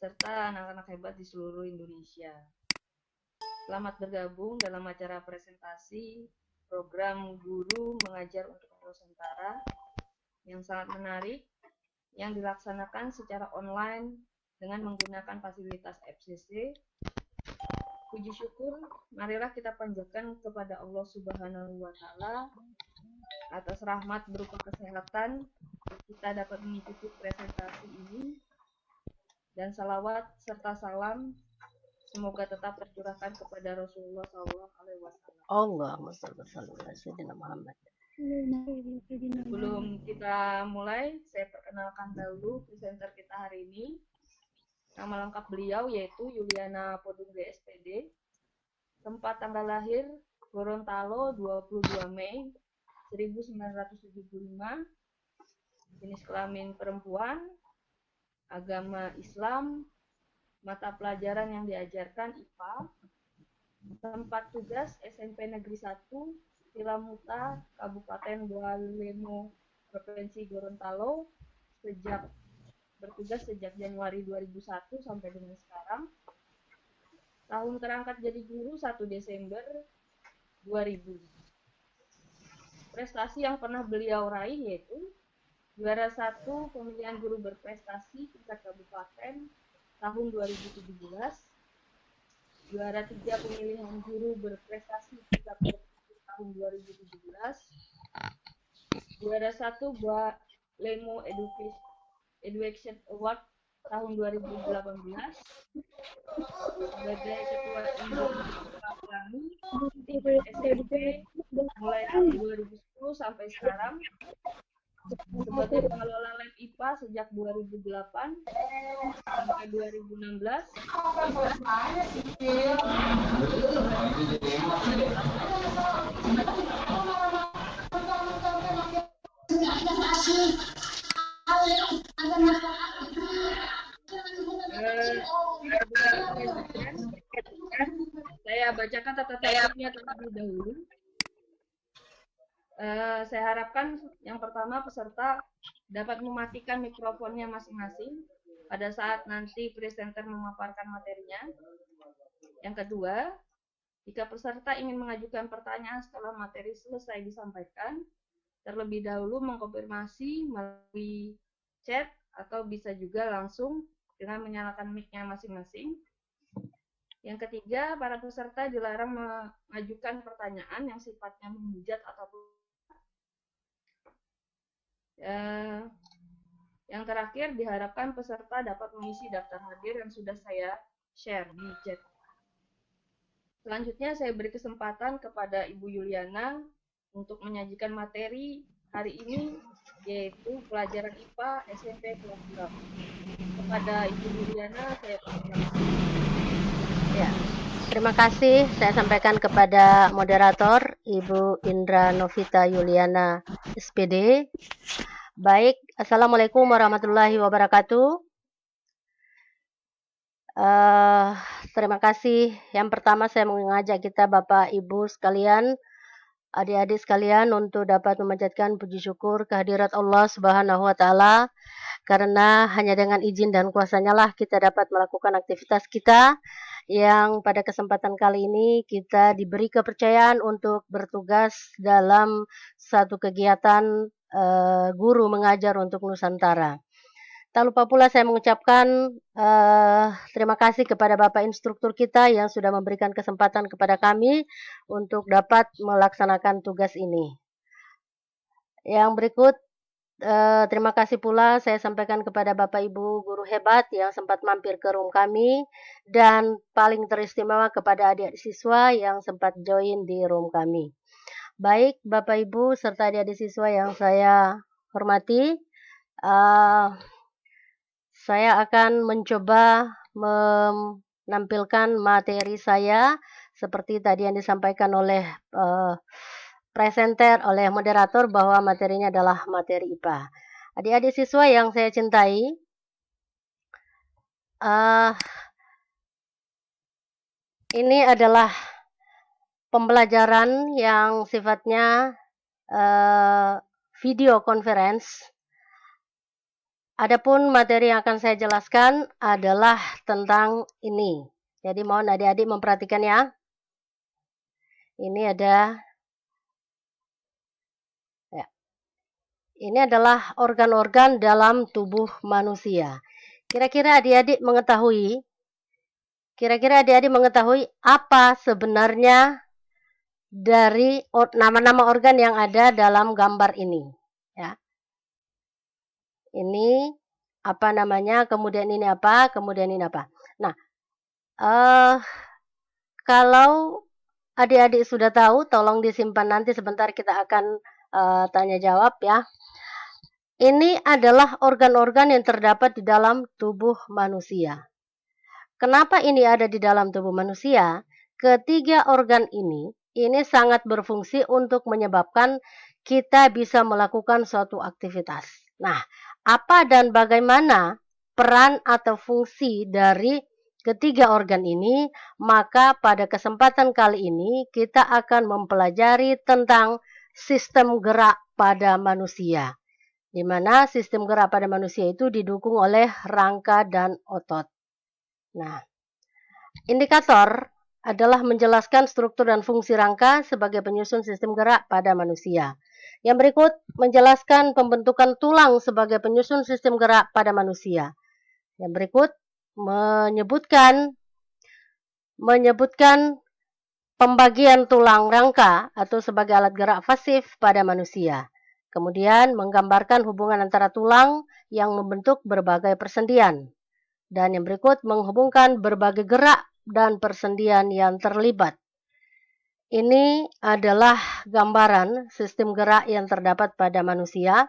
serta anak-anak hebat di seluruh Indonesia. Selamat bergabung dalam acara presentasi program Guru Mengajar untuk Nusantara yang sangat menarik yang dilaksanakan secara online dengan menggunakan fasilitas FCC. Puji syukur, marilah kita panjatkan kepada Allah Subhanahu wa Ta'ala atas rahmat berupa kesehatan kita dapat mengikuti presentasi ini, dan salawat serta salam semoga tetap tercurahkan kepada Rasulullah SAW. Allahumma shalli ala sayyidina Muhammad. Sebelum kita mulai, saya perkenalkan dahulu presenter kita hari ini. Nama lengkap beliau yaitu Yuliana Podungge SPD. Tempat tanggal lahir Gorontalo 22 Mei 1975. Jenis kelamin perempuan. Agama Islam. Mata pelajaran yang diajarkan IPA. Tempat tugas SMP Negeri 1 Tilamuta, Kabupaten Boalemo, Provinsi Gorontalo, bertugas sejak Januari 2001 sampai dengan sekarang. Tahun terangkat jadi guru 1 Desember 2000. Prestasi yang pernah beliau raih yaitu juara 1 pemilihan guru berprestasi tingkat kabupaten tahun 2017, juara 3 pemilihan guru berprestasi tingkat provinsi tahun 2017, juara 1 Boalemo Education Award tahun 2018, sebagai ketua Indra SMP mulai tahun 2010 sampai sekarang, sebagai pengelola lab IPA sejak 2008 sampai 2016, saya bacakan tata tertibnya terlebih dahulu. Saya harapkan yang pertama peserta dapat mematikan mikrofonnya masing-masing pada saat nanti presenter memaparkan materinya. Yang kedua, jika peserta ingin mengajukan pertanyaan setelah materi selesai disampaikan, terlebih dahulu mengkonfirmasi melalui chat atau bisa juga langsung dengan menyalakan mic-nya masing-masing. Yang ketiga, para peserta dilarang mengajukan pertanyaan yang sifatnya menghujat ataupun yang terakhir, diharapkan peserta dapat mengisi daftar hadir yang sudah saya share di chat. Selanjutnya, saya beri kesempatan kepada Ibu Yuliana untuk menyajikan materi hari ini, yaitu pelajaran IPA SMP kelas 8. Kepada Ibu Yuliana, saya persilakan. Ya, terima kasih. Saya sampaikan kepada moderator Ibu Indra Novita Yuliana SPD. Baik, Assalamualaikum warahmatullahi wabarakatuh. Terima kasih. Yang pertama saya mengajak kita Bapak Ibu sekalian, adik-adik sekalian untuk dapat memanjatkan puji syukur kehadirat Allah Subhanahu wa Ta'ala, karena hanya dengan izin dan kuasanya lah kita dapat melakukan aktivitas kita yang pada kesempatan kali ini kita diberi kepercayaan untuk bertugas dalam satu kegiatan guru mengajar untuk Nusantara. Tak lupa pula saya mengucapkan terima kasih kepada Bapak Instruktur kita yang sudah memberikan kesempatan kepada kami untuk dapat melaksanakan tugas ini. Yang berikut, terima kasih pula saya sampaikan kepada Bapak Ibu guru hebat yang sempat mampir ke room kami, dan paling teristimewa kepada adik-adik siswa yang sempat join di room kami. Baik Bapak Ibu serta adik-adik siswa yang saya hormati, saya akan mencoba menampilkan materi saya seperti tadi yang disampaikan oleh presenter, oleh moderator, bahwa materinya adalah materi IPA. Adik-adik siswa yang saya cintai, ini adalah pembelajaran yang sifatnya video conference. Adapun materi yang akan saya jelaskan adalah tentang ini. Jadi mohon adik-adik memperhatikan ya. Ini ada ya. Ini adalah organ-organ dalam tubuh manusia. Kira-kira adik-adik mengetahui apa sebenarnya dari nama-nama organ yang ada dalam gambar ini, ya. Ini apa namanya, kemudian ini apa, kemudian ini apa. Nah, kalau adik-adik sudah tahu, tolong disimpan, nanti sebentar kita akan tanya jawab ya. Ini adalah organ-organ yang terdapat di dalam tubuh manusia. Kenapa ini ada di dalam tubuh manusia? Ketiga organ ini sangat berfungsi untuk menyebabkan kita bisa melakukan suatu aktivitas. Nah, apa dan bagaimana peran atau fungsi dari ketiga organ ini? Maka pada kesempatan kali ini kita akan mempelajari tentang sistem gerak pada manusia, di mana sistem gerak pada manusia itu didukung oleh rangka dan otot. Nah, indikator adalah menjelaskan struktur dan fungsi rangka sebagai penyusun sistem gerak pada manusia. Yang berikut menjelaskan pembentukan tulang sebagai penyusun sistem gerak pada manusia. Yang berikut menyebutkan pembagian tulang rangka atau sebagai alat gerak pasif pada manusia. Kemudian menggambarkan hubungan antara tulang yang membentuk berbagai persendian. Dan yang berikut menghubungkan berbagai gerak dan persendian yang terlibat. Ini adalah gambaran sistem gerak yang terdapat pada manusia.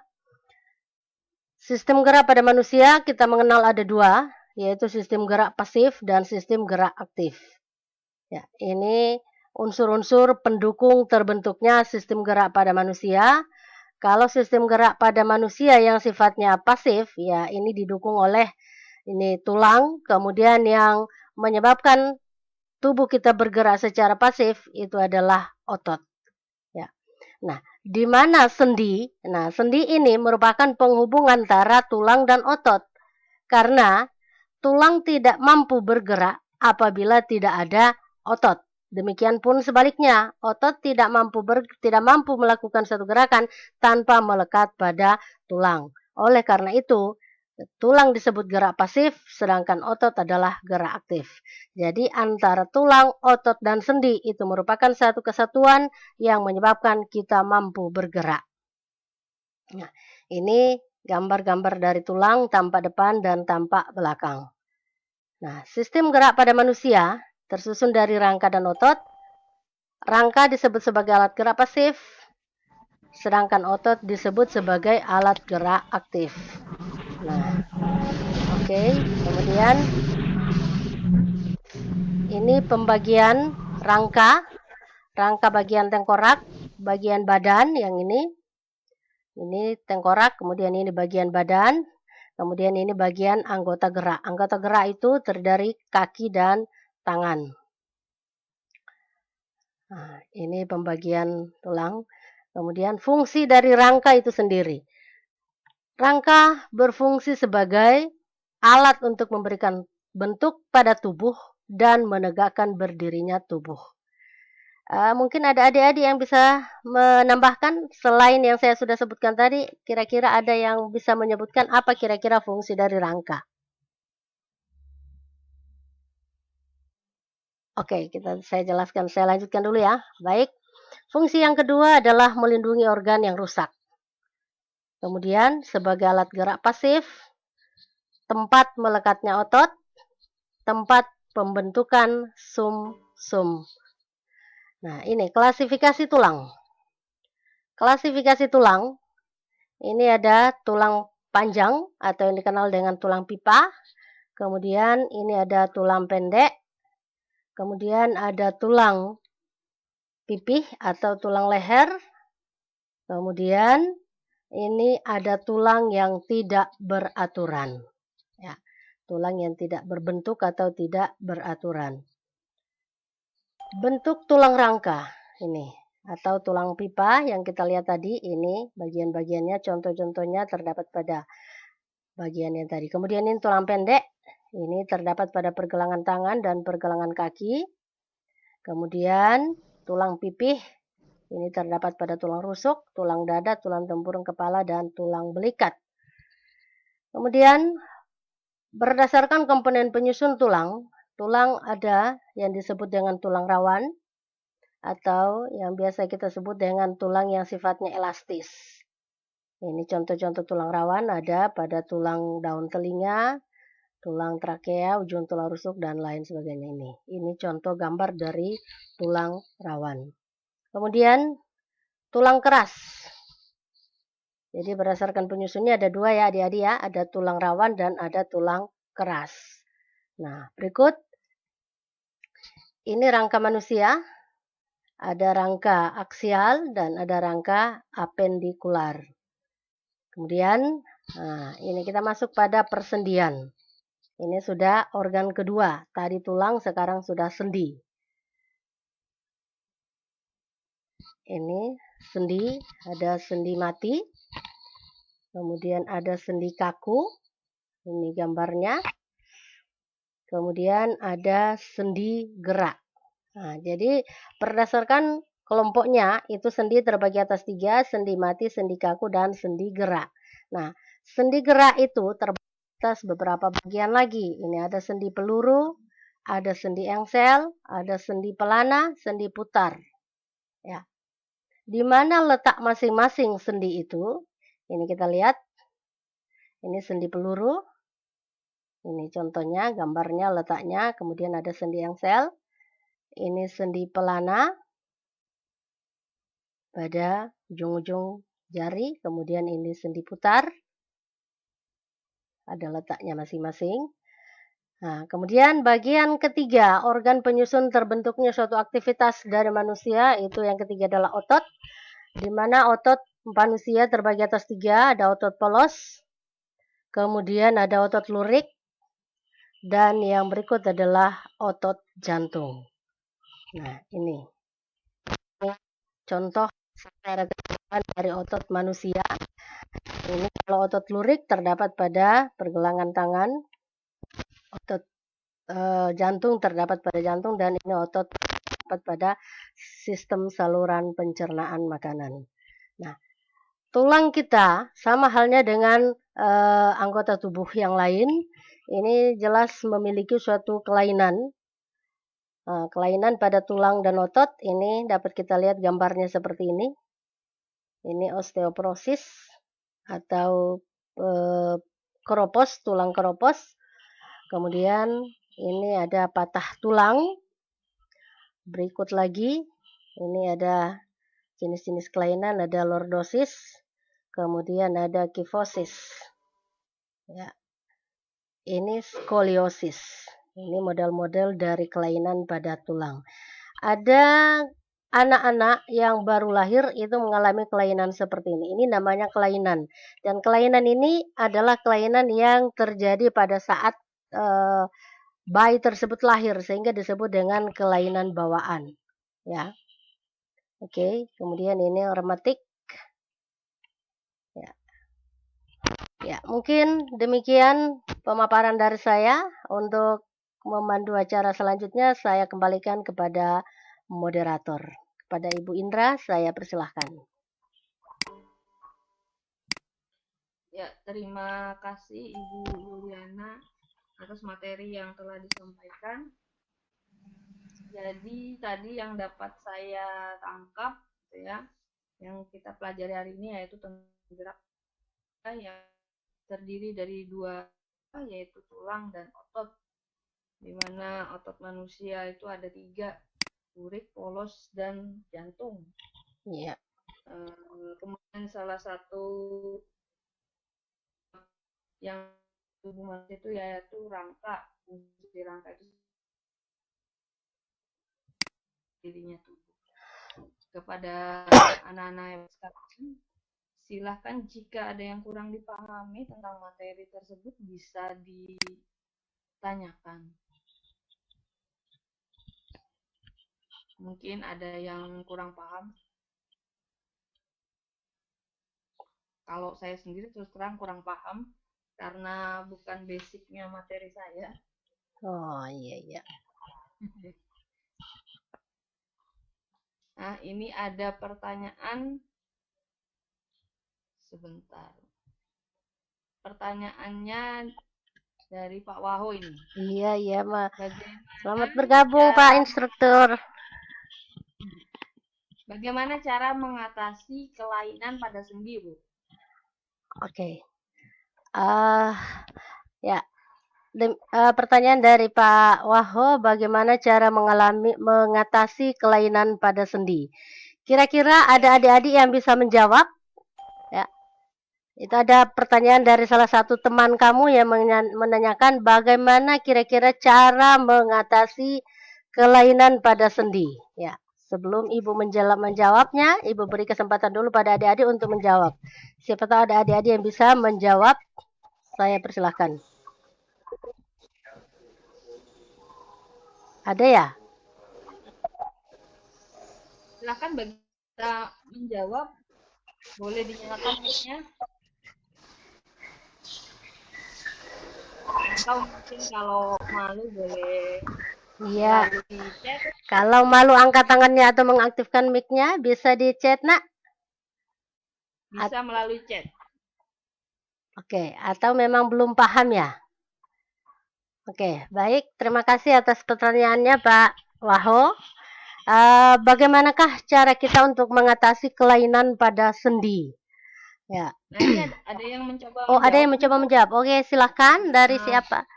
Sistem gerak pada manusia kita mengenal ada dua, yaitu sistem gerak pasif dan sistem gerak aktif. Ya, ini unsur-unsur pendukung terbentuknya sistem gerak pada manusia. Kalau sistem gerak pada manusia yang sifatnya pasif, ya ini didukung oleh ini tulang, kemudian yang menyebabkan tubuh kita bergerak secara pasif itu adalah otot. Ya. Nah, di mana sendi? Nah, sendi ini merupakan penghubung antara tulang dan otot. Karena tulang tidak mampu bergerak apabila tidak ada otot. Demikian pun sebaliknya, otot tidak mampu melakukan suatu gerakan tanpa melekat pada tulang. Oleh karena itu, tulang disebut gerak pasif, sedangkan otot adalah gerak aktif. Jadi antara tulang, otot, dan sendi itu merupakan satu kesatuan yang menyebabkan kita mampu bergerak. Nah, ini gambar-gambar dari tulang, tampak depan dan tampak belakang. Nah, sistem gerak pada manusia tersusun dari rangka dan otot. Rangka disebut sebagai alat gerak pasif, sedangkan otot disebut sebagai alat gerak aktif. Nah, oke, kemudian ini pembagian rangka bagian tengkorak, bagian badan yang ini tengkorak, kemudian ini bagian badan, kemudian ini bagian anggota gerak. Anggota gerak itu terdiri kaki dan tangan. Nah, ini pembagian tulang. Kemudian fungsi dari rangka itu sendiri. Rangka berfungsi sebagai alat untuk memberikan bentuk pada tubuh dan menegakkan berdirinya tubuh. Mungkin ada adik-adik yang bisa menambahkan selain yang saya sudah sebutkan tadi, kira-kira ada yang bisa menyebutkan apa kira-kira fungsi dari rangka? Oke, saya jelaskan, saya lanjutkan dulu ya. Baik, fungsi yang kedua adalah melindungi organ yang rusak. Kemudian sebagai alat gerak pasif, tempat melekatnya otot, tempat pembentukan sum-sum. Nah, ini klasifikasi tulang. Klasifikasi tulang, ini ada tulang panjang atau yang dikenal dengan tulang pipa. Kemudian ini ada tulang pendek. Kemudian ada tulang pipih atau tulang leher. Kemudian ini ada tulang yang tidak beraturan. Ya, tulang yang tidak berbentuk atau tidak beraturan. Bentuk tulang rangka ini atau tulang pipa yang kita lihat tadi, ini bagian-bagiannya, contoh-contohnya terdapat pada bagian yang tadi. Kemudian ini tulang pendek, ini terdapat pada pergelangan tangan dan pergelangan kaki. Kemudian tulang pipih, ini terdapat pada tulang rusuk, tulang dada, tulang tempurung kepala, dan tulang belikat. Kemudian berdasarkan komponen penyusun tulang, tulang ada yang disebut dengan tulang rawan, atau yang biasa kita sebut dengan tulang yang sifatnya elastis. Ini contoh-contoh tulang rawan ada pada tulang daun telinga, tulang trakea, ujung tulang rusuk, dan lain sebagainya ini. Ini contoh gambar dari tulang rawan. Kemudian tulang keras. Jadi berdasarkan penyusunnya ada dua ya adik-adik ya, ada tulang rawan dan ada tulang keras. Nah, berikut ini rangka manusia. Ada rangka aksial dan ada rangka apendikular. Kemudian, nah, ini kita masuk pada persendian. Ini sudah organ kedua. Tadi tulang, sekarang sudah sendi. Ini sendi, ada sendi mati. Kemudian ada sendi kaku. Ini gambarnya. Kemudian ada sendi gerak. Nah, jadi berdasarkan kelompoknya itu sendi terbagi atas 3, sendi mati, sendi kaku, dan sendi gerak. Nah, sendi gerak itu terbagi atas beberapa bagian lagi. Ini ada sendi peluru, ada sendi engsel, ada sendi pelana, sendi putar. Ya. Di mana letak masing-masing sendi itu? Ini kita lihat. Ini sendi peluru. Ini contohnya, gambarnya, letaknya. Kemudian ada sendi engsel. Ini sendi pelana pada ujung-ujung jari, kemudian ini sendi putar, ada letaknya masing-masing. Nah, kemudian bagian ketiga, organ penyusun terbentuknya suatu aktivitas dari manusia, itu yang ketiga adalah otot, di mana otot manusia terbagi atas 3, ada otot polos, kemudian ada otot lurik, dan yang berikut adalah otot jantung. Nah, ini contoh secara keseluruhan dari otot manusia. Ini kalau otot lurik terdapat pada pergelangan tangan, otot jantung terdapat pada jantung, dan ini otot terdapat pada sistem saluran pencernaan makanan. Nah, tulang kita sama halnya dengan anggota tubuh yang lain, ini jelas memiliki suatu kelainan. Kelainan pada tulang dan otot ini dapat kita lihat gambarnya seperti ini. Ini osteoporosis atau keropos, tulang keropos. Kemudian ini ada patah tulang. Berikut lagi, ini ada jenis-jenis kelainan, ada lordosis. Kemudian ada kifosis. Ya. Ini skoliosis. Ini model-model dari kelainan pada tulang. Ada anak-anak yang baru lahir itu mengalami kelainan seperti ini. Ini namanya kelainan. Dan kelainan ini adalah kelainan yang terjadi pada saat bayi tersebut lahir, sehingga disebut dengan kelainan bawaan. Ya. Oke, kemudian ini rematik. Ya. Ya, mungkin demikian pemaparan dari saya. Untuk memandu acara selanjutnya, saya kembalikan kepada moderator. Kepada Ibu Indra, saya persilahkan. Ya, terima kasih Ibu Yuliana atas materi yang telah disampaikan. Jadi tadi yang dapat saya tangkap, gitu ya, yang kita pelajari hari ini yaitu tentang gerak yang terdiri dari dua, yaitu tulang dan otot, di mana otot manusia itu ada 3, lurik, polos, dan jantung. Iya. Kemudian salah satu yang tubuh manusia itu yaitu rangka. Fungsi rangka itu dirinya tubuh. Kepada anak-anak yang sekarang, silahkan jika ada yang kurang dipahami tentang materi tersebut bisa ditanyakan. Mungkin ada yang kurang paham. Kalau saya sendiri terus terang kurang paham karena bukan basicnya materi saya. Oh, iya, iya. Nah, ini ada pertanyaan. Sebentar. Pertanyaannya dari Pak Waho ini. Iya, iya, Ma. Selamat Bagaimana bergabung, Pak cara Instruktur. bagaimana cara mengatasi kelainan pada sendi, Bu? Oke. Ya, pertanyaan dari Pak Waho, bagaimana cara mengatasi kelainan pada sendi? Kira-kira ada adik-adik yang bisa menjawab? Ya, itu ada pertanyaan dari salah satu teman kamu yang menanyakan bagaimana kira-kira cara mengatasi kelainan pada sendi. Ya, sebelum Ibu menjawabnya, Ibu beri kesempatan dulu pada adik-adik untuk menjawab. Siapa tahu ada adik-adik yang bisa menjawab, saya persilahkan. Ada ya? Silakan bagi kita menjawab. Boleh dinyalakan mic-nya. Atau mungkin kalau malu boleh Iya. melalui chat. Kalau malu angkat tangannya atau mengaktifkan mic-nya, bisa di chat, Nak. Bisa melalui chat. Oke, atau memang belum paham ya? Oke, baik. Terima kasih atas pertanyaannya, Pak Waho. Bagaimanakah cara kita untuk mengatasi kelainan pada sendi? Ya. Nah, ini ada yang mencoba Oh, ada yang menjawab. mencoba menjawab. Oke, silahkan. Dari siapa?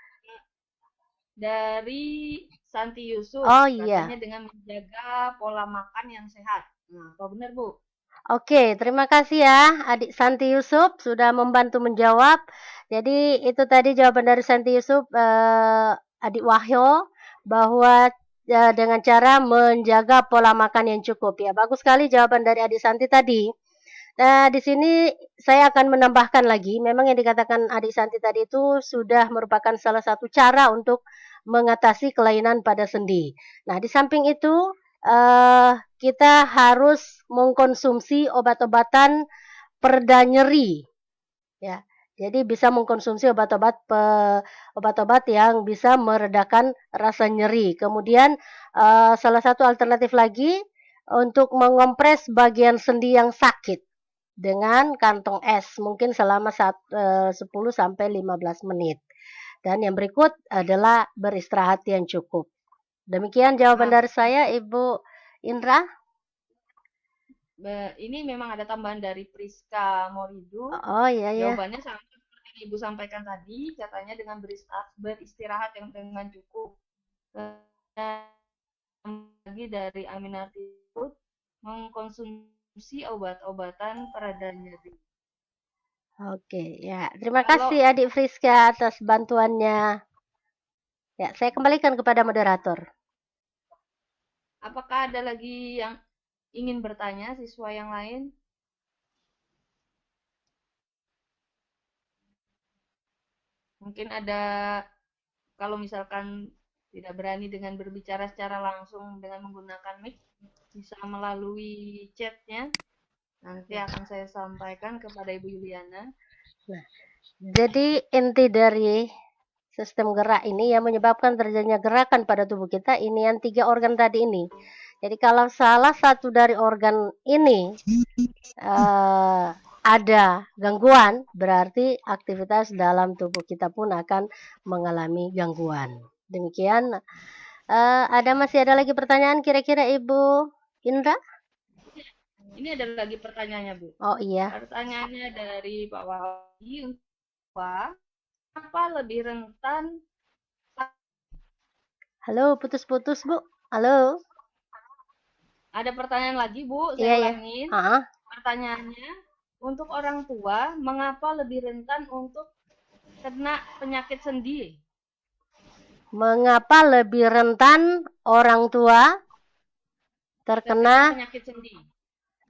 Dari Santi Yusuf. Oh, iya. Katanya dengan menjaga pola makan yang sehat. Nah, apa benar, Bu? Oke, terima kasih ya Adik Santi Yusuf sudah membantu menjawab. Jadi itu tadi jawaban dari Santi Yusuf, Adik Wahyo, bahwa dengan cara menjaga pola makan yang cukup. Ya, bagus sekali jawaban dari Adik Santi tadi. Nah, di sini saya akan menambahkan lagi, memang yang dikatakan Adik Santi tadi itu sudah merupakan salah satu cara untuk mengatasi kelainan pada sendi. Nah, di samping itu kita harus mengkonsumsi obat-obatan pereda nyeri, ya. Jadi bisa mengkonsumsi obat-obat yang bisa meredakan rasa nyeri. Kemudian salah satu alternatif lagi untuk mengompres bagian sendi yang sakit dengan kantong es mungkin selama 10 sampai 15 menit. Dan yang berikut adalah beristirahat yang cukup. Demikian jawaban dari saya, Ibu Indra. Ini memang ada tambahan dari Priska Moridu. Oh iya ya. Jawabannya sama seperti yang Ibu sampaikan tadi, katanya dengan beristirahat yang dengan cukup. Lagi dari Aminarti mengkonsumsi obat-obatan pereda nyeri. Oke, ya. Terima kasih Adik Friska atas bantuannya. Ya, saya kembalikan kepada moderator. Apakah ada lagi yang ingin bertanya siswa yang lain? Mungkin ada, kalau misalkan tidak berani dengan berbicara secara langsung dengan menggunakan mic, bisa melalui chatnya. Nanti akan saya sampaikan kepada Ibu Yuliana. Nah, jadi inti dari sistem gerak ini yang menyebabkan terjadinya gerakan pada tubuh kita ini yang 3 organ tadi ini. Jadi kalau salah satu dari organ ini ada gangguan, berarti aktivitas dalam tubuh kita pun akan mengalami gangguan. Demikian. Masih ada lagi pertanyaan kira-kira Ibu Indra? Ini ada lagi pertanyaannya, Bu. Oh iya. Pertanyaannya dari Pak Wahyudi, apa lebih rentan? Halo, putus-putus, Bu. Halo. Ada pertanyaan lagi, Bu. Saya ulangin. Pertanyaannya, untuk orang tua, mengapa lebih rentan untuk kena penyakit sendi? Mengapa lebih rentan orang tua terkena penyakit sendi?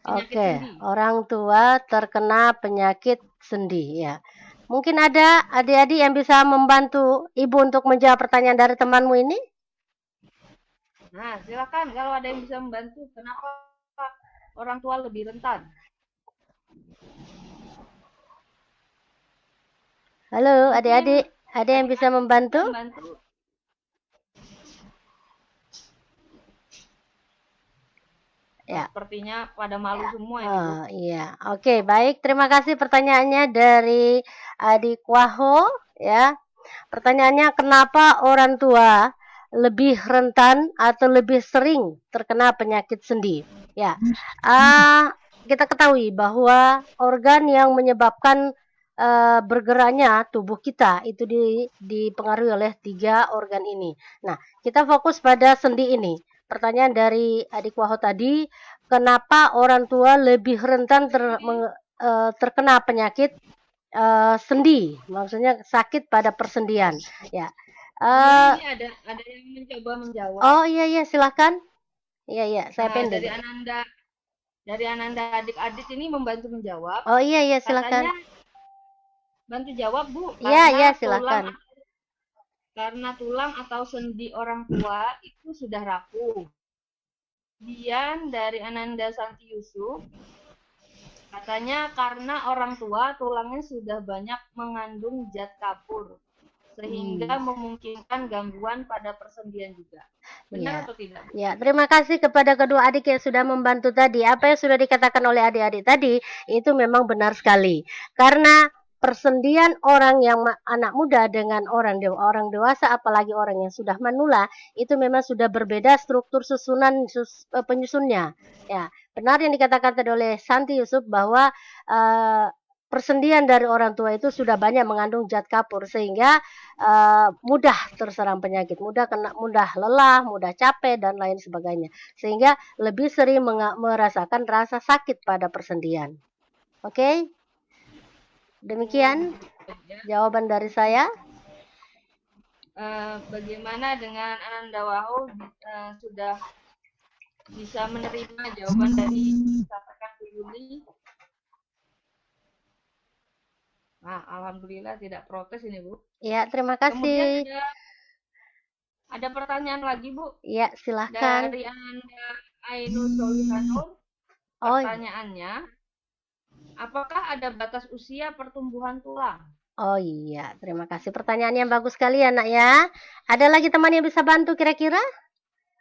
Oke, orang tua terkena penyakit sendi ya. Mungkin ada adik-adik yang bisa membantu Ibu untuk menjawab pertanyaan dari temanmu ini? Nah, silakan kalau ada yang bisa membantu. Kenapa orang tua lebih rentan? Halo, Mungkin adik-adik. Ada yang bisa membantu? membantu. Ya. Sepertinya pada malu semua ini, Bu. Oh, iya. Oke, baik. Terima kasih pertanyaannya dari Adik Waho, ya. Pertanyaannya, kenapa orang tua lebih rentan atau lebih sering terkena penyakit sendi? Ya, kita ketahui bahwa organ yang menyebabkan bergeraknya tubuh kita itu dipengaruhi oleh 3 organ ini. Nah, kita fokus pada sendi ini. Pertanyaan dari Adik Waho tadi, kenapa orang tua lebih rentan terkena penyakit sendi, maksudnya sakit pada persendian, ya. Ini ada yang mencoba menjawab. Oh iya silahkan. Iya saya pending. Dari Ananda adik-adik ini membantu menjawab. Oh iya silahkan. Katanya bantu jawab, Bu, Iya silahkan. karena tulang atau sendi orang tua itu sudah rapuh. Kemudian dari Ananda Santi Yusuf, katanya karena orang tua tulangnya sudah banyak mengandung zat kapur, sehingga memungkinkan gangguan pada persendian juga. Benar atau tidak? Ya, terima kasih kepada kedua adik yang sudah membantu tadi. Apa yang sudah dikatakan oleh adik-adik tadi, itu memang benar sekali. Karena persendian orang yang anak muda dengan orang dewasa, apalagi orang yang sudah manula, itu memang sudah berbeda struktur susunan penyusunnya. Ya, benar yang dikatakan tadi oleh Santi Yusuf bahwa persendian dari orang tua itu sudah banyak mengandung zat kapur sehingga mudah terserang penyakit, mudah lelah, mudah capek dan lain sebagainya. Sehingga lebih sering merasakan rasa sakit pada persendian. Oke? Demikian jawaban dari saya. Bagaimana dengan Ananda Waho sudah bisa menerima jawaban dari katakan Bu Yuli? Nah, alhamdulillah tidak protes ini, Bu. Ya, terima kasih. Kemudian ada pertanyaan lagi, Bu. Ya, silahkan. Dari Ananda Ainul Solihanur. Pertanyaannya, apakah ada batas usia pertumbuhan tulang? Oh iya, terima kasih. Pertanyaan yang bagus sekali ya, Nak ya. Ada lagi teman yang bisa bantu kira-kira?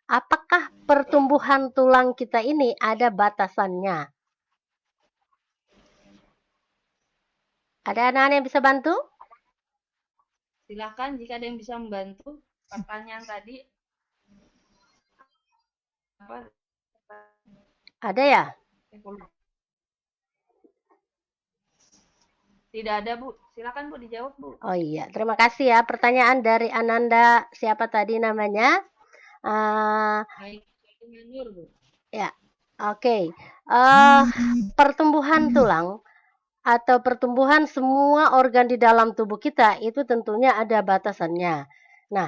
Apakah pertumbuhan tulang kita ini ada batasannya? Ada anak-anak yang bisa bantu? Silakan jika ada yang bisa membantu. Pertanyaan tadi apa? Ada ya? Tidak ada, Bu. Silakan, Bu, dijawab, Bu. Oh iya, terima kasih ya. Pertanyaan dari Ananda, siapa tadi namanya? Ya, oke. Pertumbuhan tulang atau pertumbuhan semua organ di dalam tubuh kita itu tentunya ada batasannya. Nah,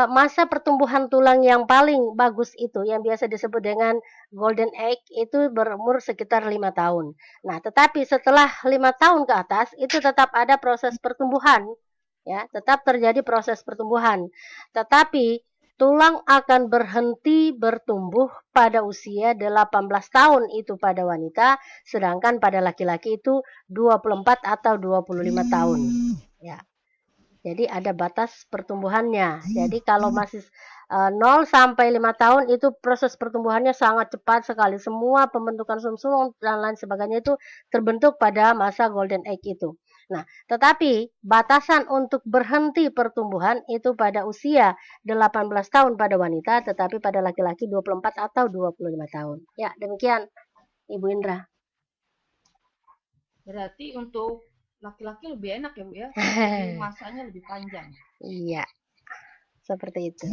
masa pertumbuhan tulang yang paling bagus itu yang biasa disebut dengan golden age itu berumur sekitar 5 tahun. Nah, tetapi setelah 5 tahun ke atas itu tetap ada proses pertumbuhan, ya, tetap terjadi proses pertumbuhan. Tetapi tulang akan berhenti bertumbuh pada usia 18 tahun itu pada wanita, sedangkan pada laki-laki itu 24 atau 25 tahun. Ya. Jadi ada batas pertumbuhannya. Jadi kalau masih 0 sampai 5 tahun itu proses pertumbuhannya sangat cepat sekali. Semua pembentukan sumsum dan lain sebagainya itu terbentuk pada masa golden age itu. Nah, tetapi batasan untuk berhenti pertumbuhan itu pada usia 18 tahun pada wanita, tetapi pada laki-laki 24 atau 25 tahun. Ya, demikian Ibu Indra. Berarti untuk laki-laki lebih enak ya, Bu ya? Masanya lebih panjang. Iya, seperti itu.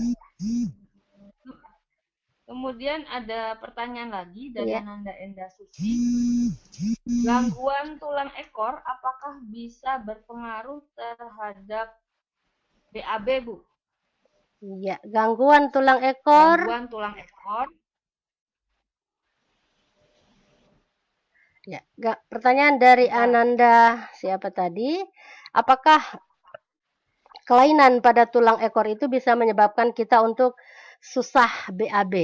Kemudian ada pertanyaan lagi dari Ananda Enda Susi. Gangguan tulang ekor apakah bisa berpengaruh terhadap BAB, Bu? Iya, gangguan tulang ekor. Gangguan tulang ekor. Ya, pertanyaan dari Ananda siapa tadi? Apakah kelainan pada tulang ekor itu bisa menyebabkan kita untuk susah BAB?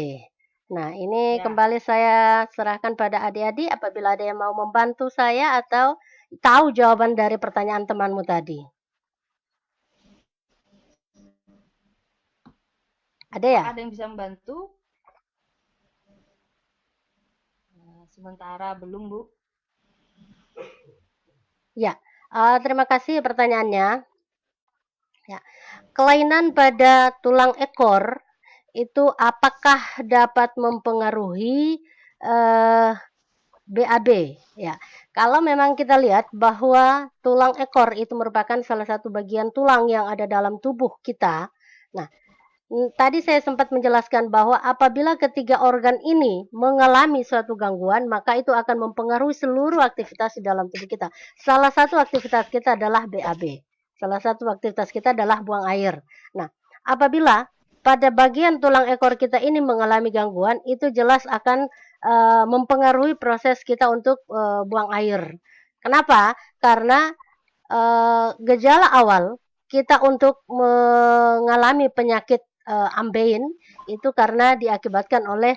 Nah, ini Ya, kembali saya serahkan pada adik-adik apabila ada yang mau membantu saya atau tahu jawaban dari pertanyaan temanmu tadi. Ada ya? apakah ada yang bisa membantu? Nah, sementara belum, Bu. Ya, terima kasih pertanyaannya. Ya, kelainan pada tulang ekor itu apakah dapat mempengaruhi BAB? Ya, kalau memang kita lihat bahwa tulang ekor itu merupakan salah satu bagian tulang yang ada dalam tubuh kita. Nah, tadi saya sempat menjelaskan bahwa apabila ketiga organ ini mengalami suatu gangguan, maka itu akan mempengaruhi seluruh aktivitas di dalam tubuh kita. Salah satu aktivitas kita adalah BAB. Salah satu aktivitas kita adalah buang air. Nah, apabila pada bagian tulang ekor kita ini mengalami gangguan, itu jelas akan mempengaruhi proses kita untuk buang air. Kenapa? Karena gejala awal kita untuk mengalami penyakit ambeien itu karena diakibatkan oleh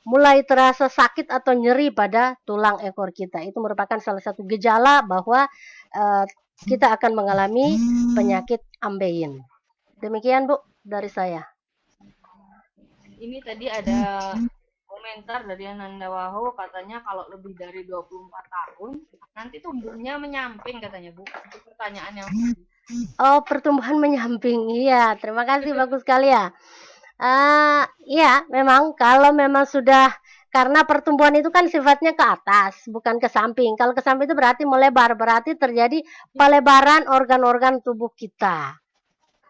mulai terasa sakit atau nyeri pada tulang ekor kita. Itu merupakan salah satu gejala bahwa kita akan mengalami penyakit ambeien. Demikian Bu dari saya. Ini tadi ada komentar dari Ananda Waho, katanya kalau lebih dari 24 tahun nanti tumbuhnya menyamping katanya, Bu. Itu pertanyaan yang Oh, pertumbuhan menyamping. Iya, terima kasih, bagus sekali ya. Iya, memang kalau memang sudah karena pertumbuhan itu kan sifatnya ke atas, bukan ke samping. Kalau ke samping itu berarti melebar, berarti terjadi pelebaran organ-organ tubuh kita.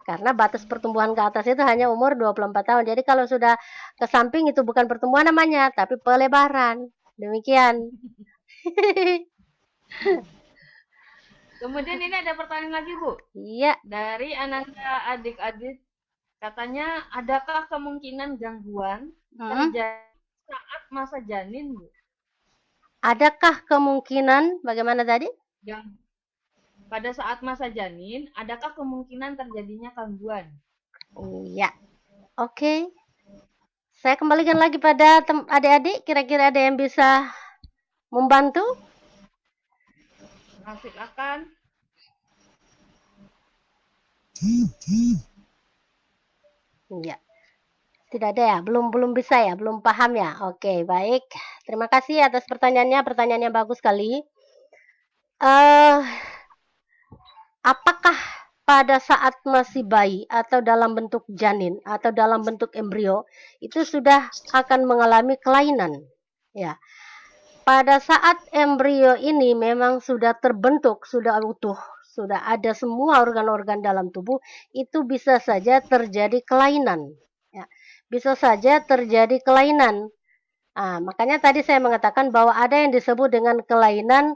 Karena batas pertumbuhan ke atas itu hanya umur 24 tahun. Jadi kalau sudah ke samping itu bukan pertumbuhan namanya, tapi pelebaran. Demikian. Kemudian ini ada pertanyaan lagi, Bu. Iya. Dari Ananda adik-adik, katanya adakah kemungkinan gangguan terjadi saat masa janin, Bu? Adakah kemungkinan bagaimana tadi? Yang pada saat masa janin, adakah kemungkinan terjadinya gangguan? Iya. Oke. Saya kembalikan lagi pada adik-adik, kira-kira ada yang bisa membantu? Nah, silakan. Iya. Tidak ada ya? Belum bisa ya? Belum paham ya? Oke, baik. Terima kasih atas pertanyaannya. Pertanyaannya bagus sekali. Eh, apakah pada saat masih bayi atau dalam bentuk janin atau dalam bentuk embrio itu sudah akan mengalami kelainan? Ya. Pada saat embrio ini memang sudah terbentuk, sudah utuh, sudah ada semua organ-organ dalam tubuh, itu bisa saja terjadi kelainan. Ya, bisa saja terjadi kelainan. Makanya tadi saya mengatakan bahwa ada yang disebut dengan kelainan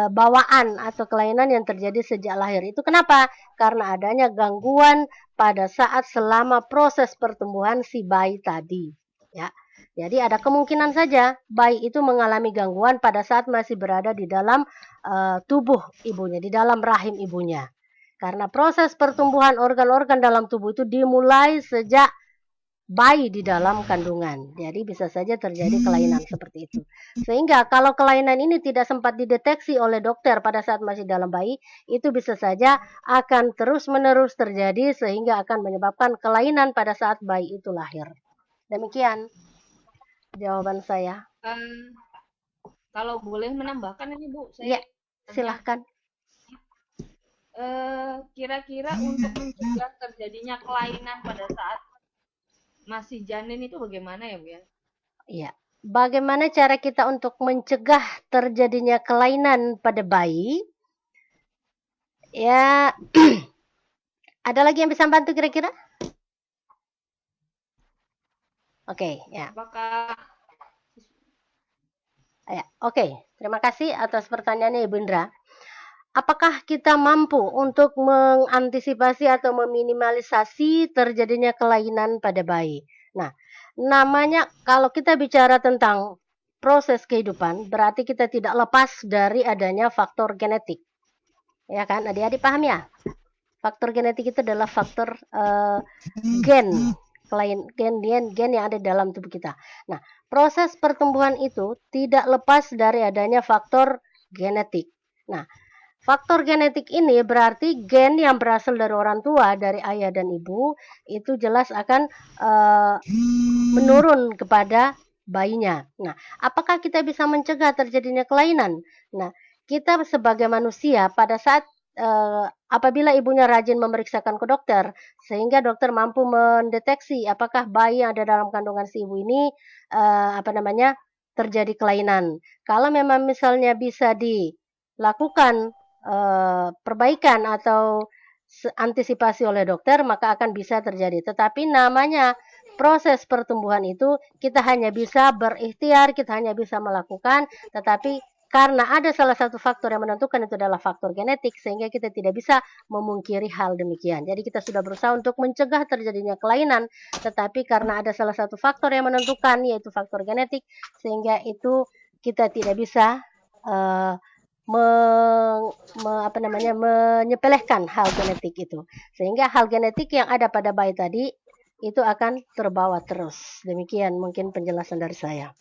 bawaan atau kelainan yang terjadi sejak lahir. Itu kenapa? Karena adanya gangguan pada saat selama proses pertumbuhan si bayi tadi. Ya. Jadi ada kemungkinan saja bayi itu mengalami gangguan pada saat masih berada di dalam tubuh ibunya, di dalam rahim ibunya. Karena proses pertumbuhan organ-organ dalam tubuh itu dimulai sejak bayi di dalam kandungan. Jadi bisa saja terjadi kelainan seperti itu. Sehingga kalau kelainan ini tidak sempat dideteksi oleh dokter pada saat masih dalam bayi, itu bisa saja akan terus-menerus terjadi sehingga akan menyebabkan kelainan pada saat bayi itu lahir. Demikian jawaban saya. Kalau boleh menambahkan ini Bu, saya silahkan. Kira-kira untuk mencegah terjadinya kelainan pada saat masih janin itu bagaimana ya Bu ya? Iya. Bagaimana cara kita untuk mencegah terjadinya kelainan pada bayi? Ya, ada lagi yang bisa bantu kira-kira? Oke, ya. Apakah Ya, oke. Terima kasih atas pertanyaannya Ibu Indra. Apakah kita mampu untuk mengantisipasi atau meminimalisasi terjadinya kelainan pada bayi? Nah, namanya kalau kita bicara tentang proses kehidupan, berarti kita tidak lepas dari adanya faktor genetik. Ya kan, adik-adik paham ya? Faktor genetik itu adalah faktor gen gen yang ada dalam tubuh kita. Nah, proses pertumbuhan itu tidak lepas dari adanya faktor genetik. Nah, faktor genetik ini berarti gen yang berasal dari orang tua, dari ayah dan ibu, itu jelas akan menurun kepada bayinya. Nah, apakah kita bisa mencegah terjadinya kelainan? Nah, kita sebagai manusia pada saat apabila ibunya rajin memeriksakan ke dokter, sehingga dokter mampu mendeteksi apakah bayi yang ada dalam kandungan si ibu ini terjadi kelainan. Kalau memang misalnya bisa dilakukan perbaikan atau antisipasi oleh dokter, maka akan bisa terjadi. Tetapi namanya proses pertumbuhan itu kita hanya bisa berikhtiar, kita hanya bisa melakukan, tetapi karena ada salah satu faktor yang menentukan, itu adalah faktor genetik, sehingga kita tidak bisa memungkiri hal demikian. Jadi kita sudah berusaha untuk mencegah terjadinya kelainan, tetapi karena ada salah satu faktor yang menentukan, yaitu faktor genetik, sehingga itu kita tidak bisa menyepelekan hal genetik itu. Sehingga hal genetik yang ada pada bayi tadi itu akan terbawa terus. Demikian mungkin penjelasan dari saya.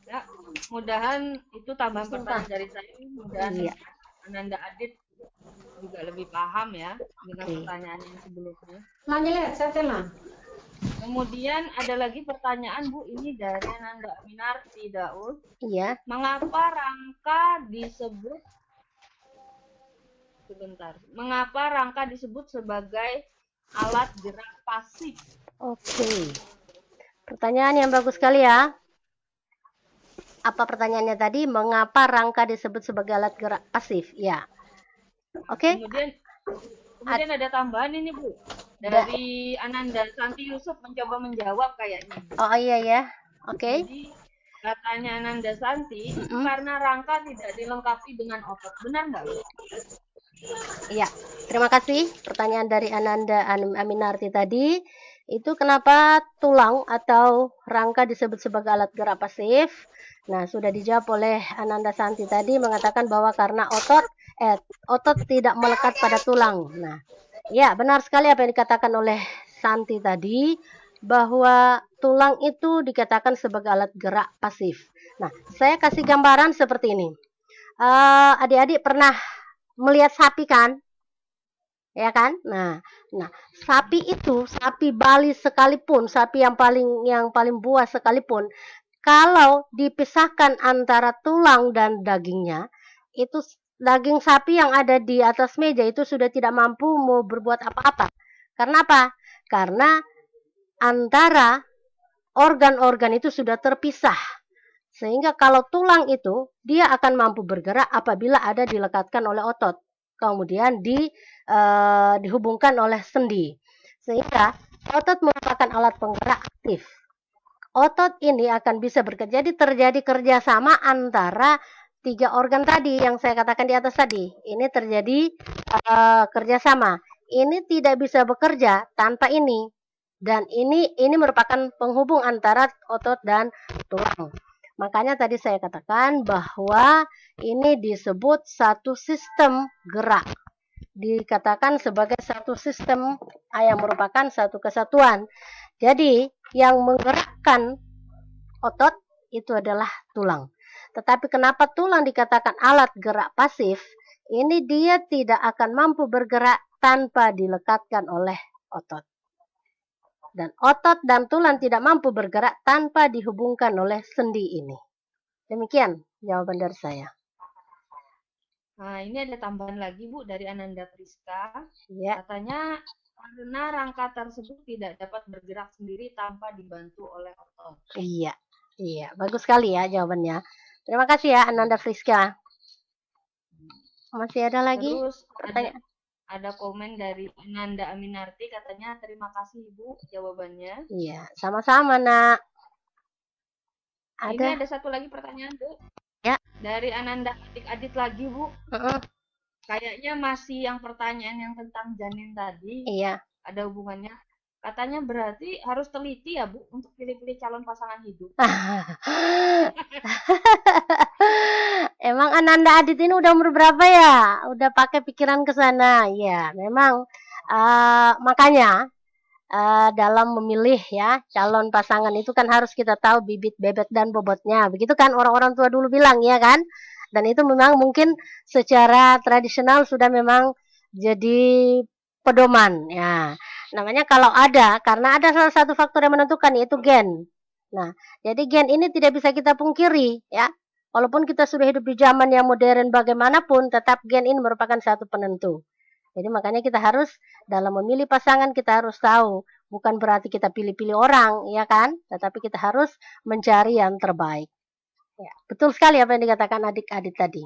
Ya, mudahan itu tambahan pertanyaan dari saya. Mudahan Ananda Adit juga lebih paham ya dengan pertanyaan yang sebelumnya. Kemudian ada lagi pertanyaan Bu, ini dari Ananda Aminarti Daud. Iya. Mengapa rangka disebut sebagai alat gerak pasif? Oke. Pertanyaan yang bagus sekali ya. Apa pertanyaannya tadi? Mengapa rangka disebut sebagai alat gerak pasif? Ya. Oke. Kemudian ada tambahan ini Bu. Dari Ananda Santi Yusuf mencoba menjawab kayaknya. Oh iya ya. Oke. Jadi katanya Ananda Santi, karena rangka tidak dilengkapi dengan otot. Benar nggak? Iya. Terima kasih pertanyaan dari Ananda Aminarti tadi. Itu kenapa tulang atau rangka disebut sebagai alat gerak pasif? Nah, sudah dijawab oleh Ananda Santi tadi, mengatakan bahwa karena otot tidak melekat pada tulang. Nah, ya benar sekali apa yang dikatakan oleh Santi tadi, bahwa tulang itu dikatakan sebagai alat gerak pasif. Nah, saya kasih gambaran seperti ini. Adik-adik pernah melihat sapi kan? Ya kan? Nah, sapi itu, sapi Bali sekalipun, sapi yang paling buas sekalipun, kalau dipisahkan antara tulang dan dagingnya, itu daging sapi yang ada di atas meja itu sudah tidak mampu mau berbuat apa-apa. Karena apa? Karena antara organ-organ itu sudah terpisah. Sehingga kalau tulang itu, dia akan mampu bergerak apabila ada dilekatkan oleh otot. Kemudian dihubungkan oleh sendi. Sehingga otot merupakan alat penggerak aktif. Otot ini akan bisa bekerja. Jadi terjadi kerjasama antara 3 organ tadi yang saya katakan di atas tadi. Ini terjadi kerjasama. Ini tidak bisa bekerja tanpa ini. Dan ini merupakan penghubung antara otot dan tulang. Makanya tadi saya katakan bahwa ini disebut satu sistem gerak. Dikatakan sebagai satu sistem yang merupakan satu kesatuan. Jadi yang menggerakkan otot itu adalah tulang. Tetapi kenapa tulang dikatakan alat gerak pasif? Ini dia tidak akan mampu bergerak tanpa dilekatkan oleh otot. Dan otot dan tulang tidak mampu bergerak tanpa dihubungkan oleh sendi ini. Demikian jawaban dari saya. Nah, ini ada tambahan lagi Bu dari Ananda Priska. Ya. Katanya karena rangka tersebut tidak dapat bergerak sendiri tanpa dibantu oleh otot. Iya, bagus sekali ya jawabannya. Terima kasih ya Ananda Priska. Masih ada lagi? Terus ada komen dari Ananda Aminarti, katanya terima kasih Ibu jawabannya. Iya, sama-sama Nak. Ini ada satu lagi pertanyaan Bu. Ya. Dari Ananda Adit lagi Bu. Kayaknya masih yang pertanyaan yang tentang janin tadi. Iya. Ada hubungannya. Katanya berarti harus teliti ya Bu untuk pilih-pilih calon pasangan hidup. Emang Ananda Adit ini udah umur berapa ya? Udah pakai pikiran ke sana. Ya, memang makanya dalam memilih ya calon pasangan itu kan harus kita tahu bibit, bebet, dan bobotnya. Begitu kan orang-orang tua dulu bilang ya kan? Dan itu memang mungkin secara tradisional sudah memang jadi pedoman ya. Namanya kalau ada, karena ada salah satu faktor yang menentukan yaitu gen. Nah, jadi gen ini tidak bisa kita pungkiri ya. Walaupun kita sudah hidup di zaman yang modern bagaimanapun, tetap gen ini merupakan satu penentu. Jadi makanya kita harus dalam memilih pasangan kita harus tahu, bukan berarti kita pilih-pilih orang, ya kan? Tetapi kita harus mencari yang terbaik. Ya, betul sekali apa yang dikatakan adik-adik tadi.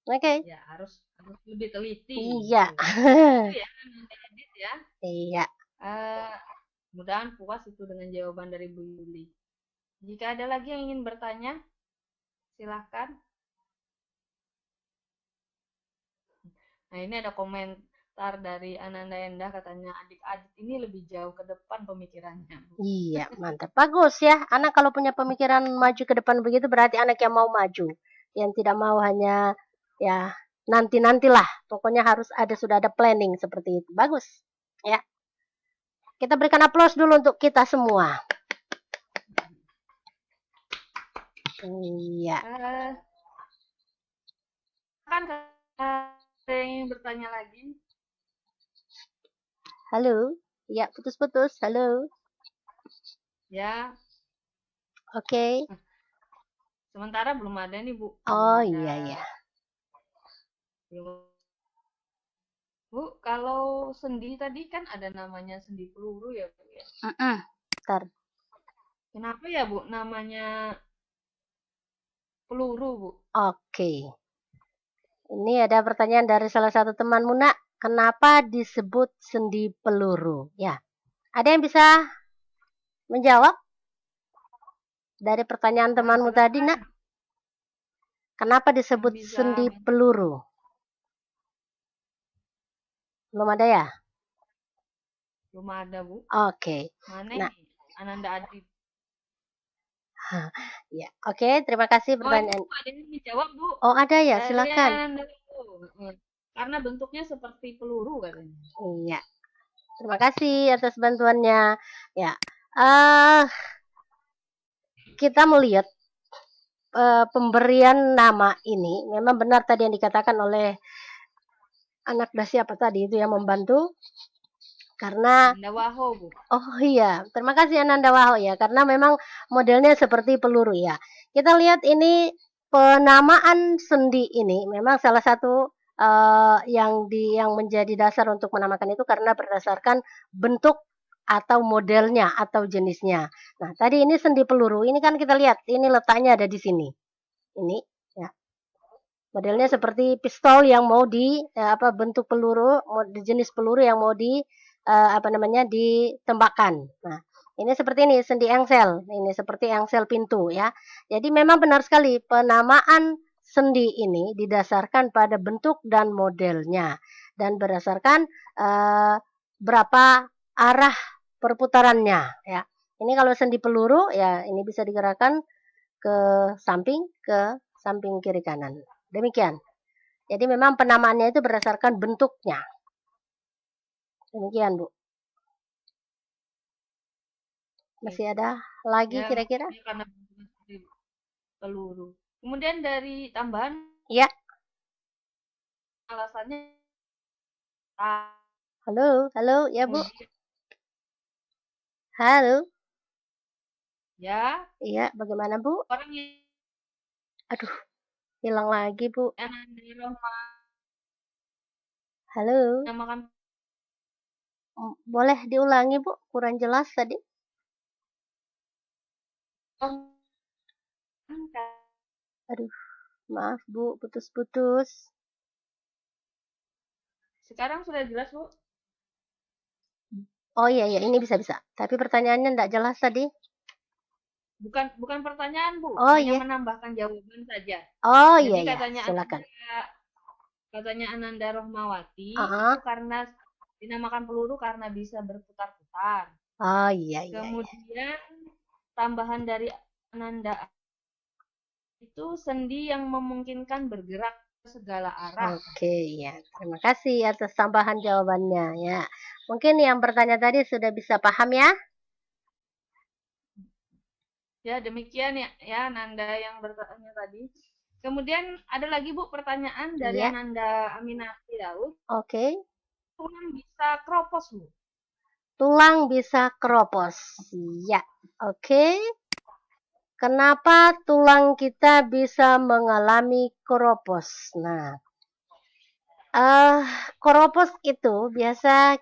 Oke. Ya, harus lebih teliti Iya. gitu. Itu ya adik-adik ya. Iya. Mudah-mudahan puas itu dengan jawaban dari Bu Yuli. Jika ada lagi yang ingin bertanya, silahkan. Nah, ini ada komentar dari Ananda Endah katanya adik-adik ini lebih jauh ke depan pemikirannya. Iya, mantap. Bagus ya. Anak kalau punya pemikiran maju ke depan begitu berarti anak yang mau maju. Yang tidak mau hanya ya nanti-nantilah. Pokoknya harus sudah ada planning seperti itu. Bagus. Ya. Kita berikan aplaus dulu untuk kita semua. Iya. Kan ada yang ingin bertanya lagi? Halo. Ya, putus-putus. Halo. Ya. Oke. Sementara belum ada nih, Bu. Oh, iya. Belum. Bu, kalau sendi tadi kan ada namanya sendi peluru ya, Bu ya? Bentar. Kenapa ya, Bu, namanya peluru, Bu? Oke. Ini ada pertanyaan dari salah satu temanmu, Nak. Kenapa disebut sendi peluru? Ya. Ada yang bisa menjawab dari pertanyaan temanmu tadi, Nak? Kenapa disebut sendi peluru? Belum ada ya? Belum ada, Bu. Oke. Mana nih? Ananda Adit. Ya, oke. Terima kasih pertanyaan. Oh, ada yang dijawab, Bu. Oh, ada ya? Silakan. Karena bentuknya seperti peluru katanya. Iya. Terima kasih atas bantuannya. Ya. Kita melihat pemberian nama ini memang benar tadi yang dikatakan oleh anak siapa tadi itu yang membantu karena Ananda Waho, Bu. Oh iya, terima kasih Ananda Waho ya karena memang modelnya seperti peluru ya. Kita lihat ini penamaan sendi ini memang salah satu yang menjadi dasar untuk menamakan itu karena berdasarkan bentuk atau modelnya atau jenisnya. Nah, tadi ini sendi peluru. Ini kan kita lihat, ini letaknya ada di sini. Ini ya. Modelnya seperti pistol yang mau bentuk peluru, jenis peluru yang mau ditembakkan. Nah, ini seperti ini sendi engsel. Ini seperti engsel pintu ya. Jadi memang benar sekali penamaan sendi ini didasarkan pada bentuk dan modelnya dan berdasarkan berapa arah perputarannya ya. Ini kalau sendi peluru ya ini bisa digerakkan ke samping kiri kanan. Demikian. Jadi memang penamaannya itu berdasarkan bentuknya. Demikian, Bu. Masih ada lagi kira-kira? Ya, karena peluru. Kemudian dari tambahan. Ya. Alasannya. Halo, ya Bu. Halo. Ya. Iya, bagaimana Bu? Orang yang. Aduh, hilang lagi Bu. Halo. Namakan. Boleh diulangi Bu? Kurang jelas tadi. Aduh, maaf Bu, putus-putus. Sekarang sudah jelas Bu? Oh iya, ini bisa. Tapi pertanyaannya tidak jelas tadi. Bukan pertanyaan Bu, oh, hanya iya. menambahkan jawaban saja. Oh Jadi iya, katanya silakan. Katanya Ananda Rohmawati itu karena dinamakan peluru karena bisa berputar-putar. Oh iya. Kemudian tambahan dari Ananda itu sendi yang memungkinkan bergerak segala arah. Oke, ya. Terima kasih atas tambahan jawabannya, ya. Mungkin yang bertanya tadi sudah bisa paham ya? Ya, demikian ya Nanda yang bertanya tadi. Kemudian ada lagi Bu pertanyaan dari Iya. Ananda Aminati Daud. Oke. Tulang bisa kropos Bu. Tulang bisa keropos. Ya. Oke. Kenapa tulang kita bisa mengalami keropos? Nah, uh, keropos itu biasa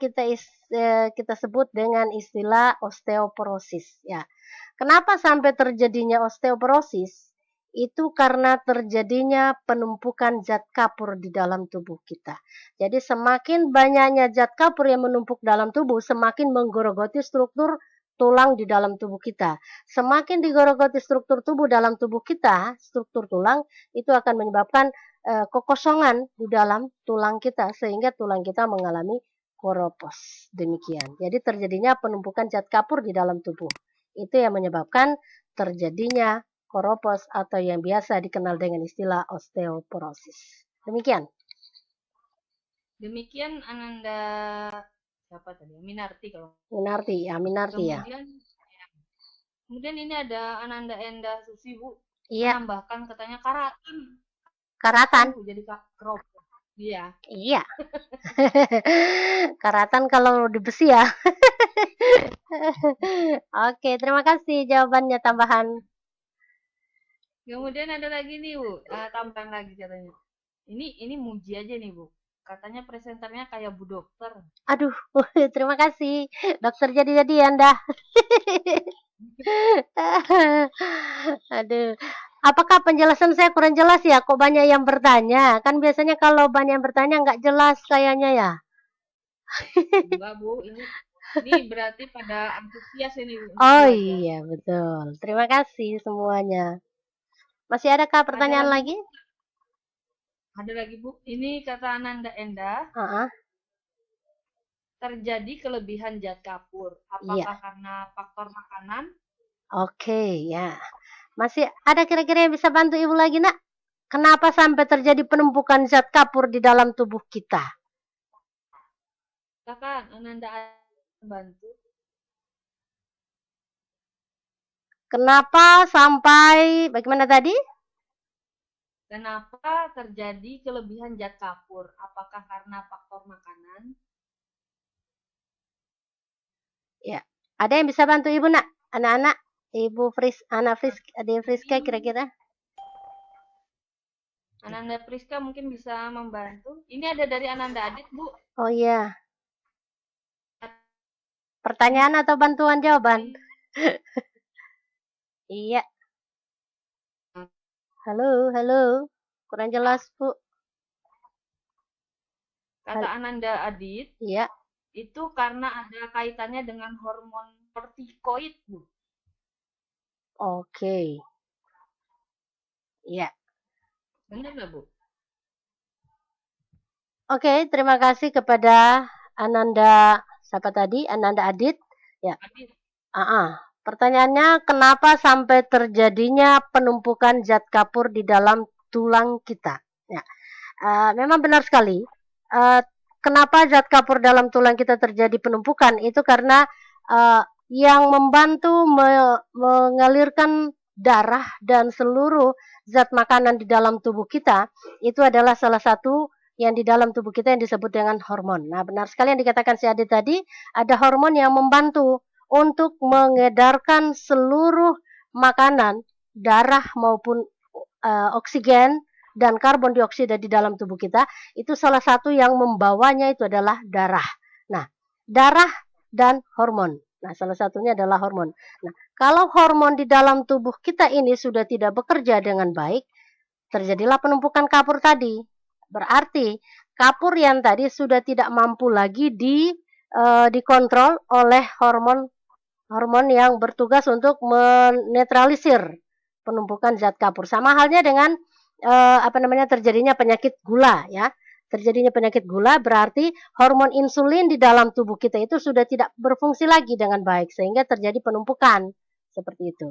kita sebut dengan istilah osteoporosis. Ya, kenapa sampai terjadinya osteoporosis? Itu karena terjadinya penumpukan zat kapur di dalam tubuh kita. Jadi semakin banyaknya zat kapur yang menumpuk dalam tubuh, semakin menggerogoti struktur tulang di dalam tubuh kita. Semakin digorogoti struktur tubuh dalam tubuh kita, struktur tulang, itu akan menyebabkan kekosongan di dalam tulang kita sehingga tulang kita mengalami koropos. Demikian. Jadi terjadinya penumpukan zat kapur di dalam tubuh. Itu yang menyebabkan terjadinya koropos atau yang biasa dikenal dengan istilah osteoporosis. Demikian. Demikian Ananda siapa tadi? Minarti kalau. Minarti ya, Minarti ya. Kemudian ini ada Ananda Enda Susi Bu. Iya. Menambahkan katanya karatan. Karatan. Bu, jadi keropos. Iya. Iya. Karatan kalau di besi ya. Oke, terima kasih jawabannya tambahan. Kemudian ada lagi nih Bu, tambahan lagi katanya. Ini muji aja nih Bu. Katanya presenternya kayak Bu Dokter. Aduh, terima kasih. Dokter jadi Anda. Aduh. Apakah penjelasan saya kurang jelas ya? Kok banyak yang bertanya? Kan biasanya kalau banyak yang bertanya nggak jelas kayaknya ya. Enggak Bu, ini berarti pada antusias ini Bu. Oh iya, betul. Terima kasih semuanya. Masih adakah pertanyaan lagi? Ada lagi Bu. Ini kata Ananda Enda. Terjadi kelebihan zat kapur. Apakah karena faktor makanan? Oke, ya. Masih ada kira-kira yang bisa bantu Ibu lagi, Nak? Kenapa sampai terjadi penumpukan zat kapur di dalam tubuh kita? Silakan Ananda bantu. Kenapa sampai bagaimana tadi? Kenapa terjadi kelebihan zat kapur? Apakah karena faktor makanan? Ya, ada yang bisa bantu Ibu, Nak? Anak-anak, Ibu Friska kira-kira? Ananda Priska mungkin bisa membantu. Ini ada dari Ananda Adit, Bu. Oh iya. Pertanyaan atau bantuan jawaban? Iya. Halo. Kurang jelas, Bu. Kata Ananda Adit, iya. Itu karena ada kaitannya dengan hormon kortikoid, Bu. Oke. Iya. Benar nggak, Bu? Oke, terima kasih kepada Ananda, siapa tadi? Ananda Adit. Ya. Adit. Pertanyaannya, kenapa sampai terjadinya penumpukan zat kapur di dalam tulang kita? Ya. Memang benar sekali. Kenapa zat kapur dalam tulang kita terjadi penumpukan? Itu karena yang membantu mengalirkan darah dan seluruh zat makanan di dalam tubuh kita itu adalah salah satu yang di dalam tubuh kita yang disebut dengan hormon. Nah, benar sekali yang dikatakan si Adi tadi, ada hormon yang membantu untuk mengedarkan seluruh makanan, darah maupun oksigen dan karbon dioksida di dalam tubuh kita. Itu salah satu yang membawanya itu adalah darah. Nah, darah dan hormon. Nah, salah satunya adalah hormon. Nah, kalau hormon di dalam tubuh kita ini sudah tidak bekerja dengan baik, terjadilah penumpukan kapur tadi. Berarti kapur yang tadi sudah tidak mampu lagi dikontrol oleh hormon yang bertugas untuk menetralisir penumpukan zat kapur. Sama halnya dengan terjadinya penyakit gula ya. Terjadinya penyakit gula berarti hormon insulin di dalam tubuh kita itu sudah tidak berfungsi lagi dengan baik sehingga terjadi penumpukan seperti itu.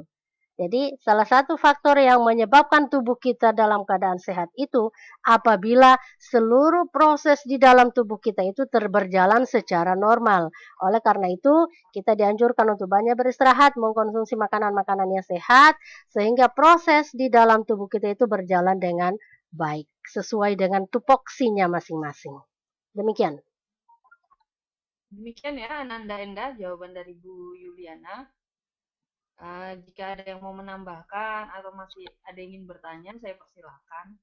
Jadi salah satu faktor yang menyebabkan tubuh kita dalam keadaan sehat itu apabila seluruh proses di dalam tubuh kita itu berjalan secara normal. Oleh karena itu, kita dianjurkan untuk banyak beristirahat, mengkonsumsi makanan-makanan yang sehat, sehingga proses di dalam tubuh kita itu berjalan dengan baik, sesuai dengan tupoksinya masing-masing. Demikian. Demikian ya, Ananda Endah, jawaban dari Bu Yuliana. Jika ada yang mau menambahkan atau masih ada yang ingin bertanya, saya persilahkan.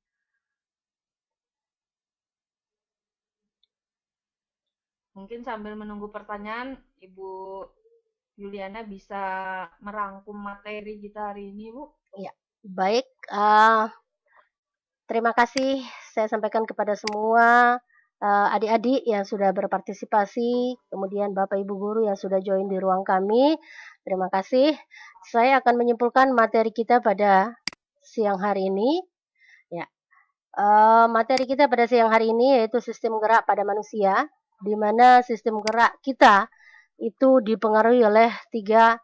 Mungkin sambil menunggu pertanyaan, Ibu Yuliana bisa merangkum materi kita hari ini, Bu. Ya, baik. Terima kasih saya sampaikan kepada semua adik-adik yang sudah berpartisipasi, kemudian Bapak Ibu guru yang sudah join di ruang kami. Terima kasih. Saya akan menyimpulkan materi kita pada siang hari ini. Ya, materi kita pada siang hari ini yaitu sistem gerak pada manusia, di mana sistem gerak kita itu dipengaruhi oleh 3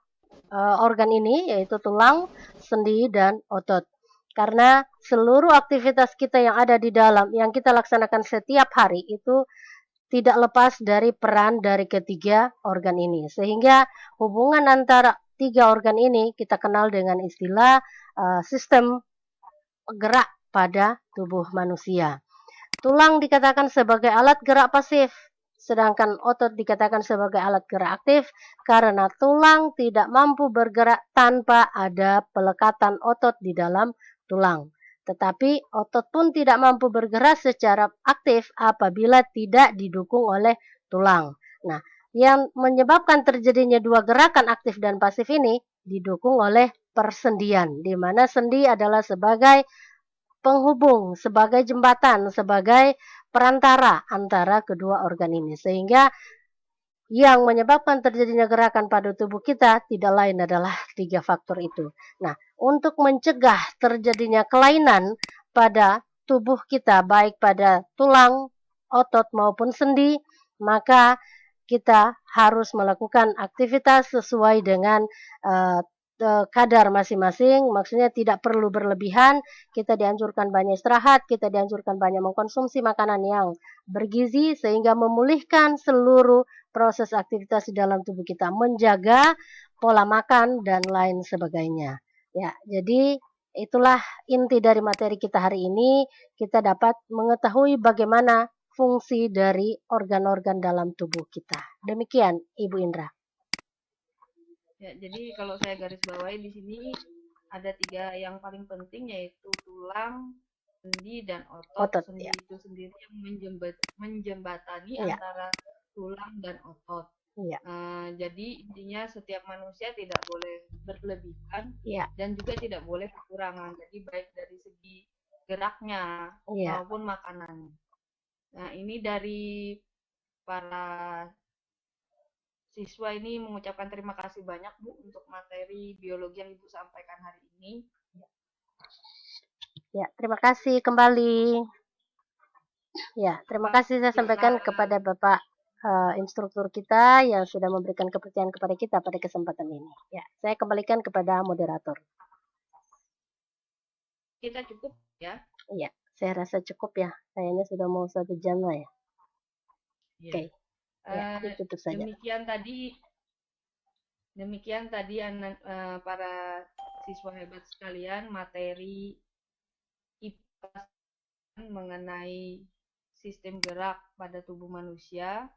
organ ini, yaitu tulang, sendi, dan otot. Karena seluruh aktivitas kita yang ada di dalam, yang kita laksanakan setiap hari itu tidak lepas dari peran dari ketiga organ ini. Sehingga hubungan antara 3 organ ini kita kenal dengan istilah sistem gerak pada tubuh manusia. Tulang dikatakan sebagai alat gerak pasif, sedangkan otot dikatakan sebagai alat gerak aktif karena tulang tidak mampu bergerak tanpa ada pelekatan otot di dalam tulang. Tetapi otot pun tidak mampu bergerak secara aktif apabila tidak didukung oleh tulang. Nah, yang menyebabkan terjadinya 2 gerakan aktif dan pasif ini didukung oleh persendian, di mana sendi adalah sebagai penghubung, sebagai jembatan, sebagai perantara antara kedua organ ini. Sehingga yang menyebabkan terjadinya gerakan pada tubuh kita tidak lain adalah 3 faktor itu. Nah, untuk mencegah terjadinya kelainan pada tubuh kita, baik pada tulang, otot maupun sendi, maka kita harus melakukan aktivitas sesuai dengan uh, kadar masing-masing, maksudnya tidak perlu berlebihan, kita dianjurkan banyak istirahat, kita dianjurkan banyak mengkonsumsi makanan yang bergizi sehingga memulihkan seluruh proses aktivitas di dalam tubuh kita, menjaga pola makan dan lain sebagainya. Ya, jadi itulah inti dari materi kita hari ini, kita dapat mengetahui bagaimana fungsi dari organ-organ dalam tubuh kita. Demikian, Ibu Indra. Ya, jadi kalau saya garis bawahi di sini ada 3 yang paling penting, yaitu tulang, sendi, dan otot. Sendi ya. itu sendiri yang menjembatani Ya. antara tulang dan otot. Ya. Jadi intinya setiap manusia tidak boleh berlebihan Ya. dan juga tidak boleh kekurangan. Jadi baik dari segi geraknya maupun makanan. Nah, ini dari para siswa ini mengucapkan terima kasih banyak, Bu, untuk materi biologi yang Ibu sampaikan hari ini. Ya, terima kasih kembali. Ya, terima kasih saya sampaikan kepada Bapak instruktur kita yang sudah memberikan kepercayaan kepada kita pada kesempatan ini. Ya, saya kembalikan kepada moderator. Kita cukup ya? Iya, saya rasa cukup ya. Kayaknya sudah mau 1 jam lah ya. Ya. Oke. Ya, tutup saja. Demikian tadi para siswa hebat sekalian, materi IPA mengenai sistem gerak pada tubuh manusia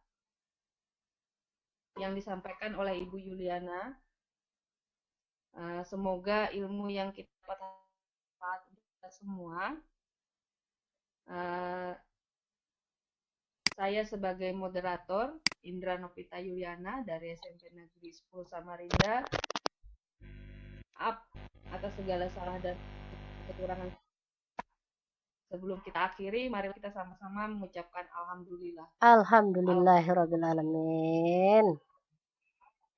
yang disampaikan oleh Ibu Yuliana. Semoga ilmu yang kita dapat untuk kita semua. Saya sebagai moderator, Indra Novita Yuliana dari SMP Negeri 10 Samarinda, atas segala salah dan kekurangan. Sebelum kita akhiri, mari kita sama-sama mengucapkan Alhamdulillah. Alhamdulillahirabbil alamin.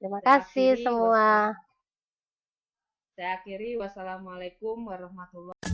Terima kasih semua. Saya akhiri, wassalamualaikum warahmatullahi wabarakatuh.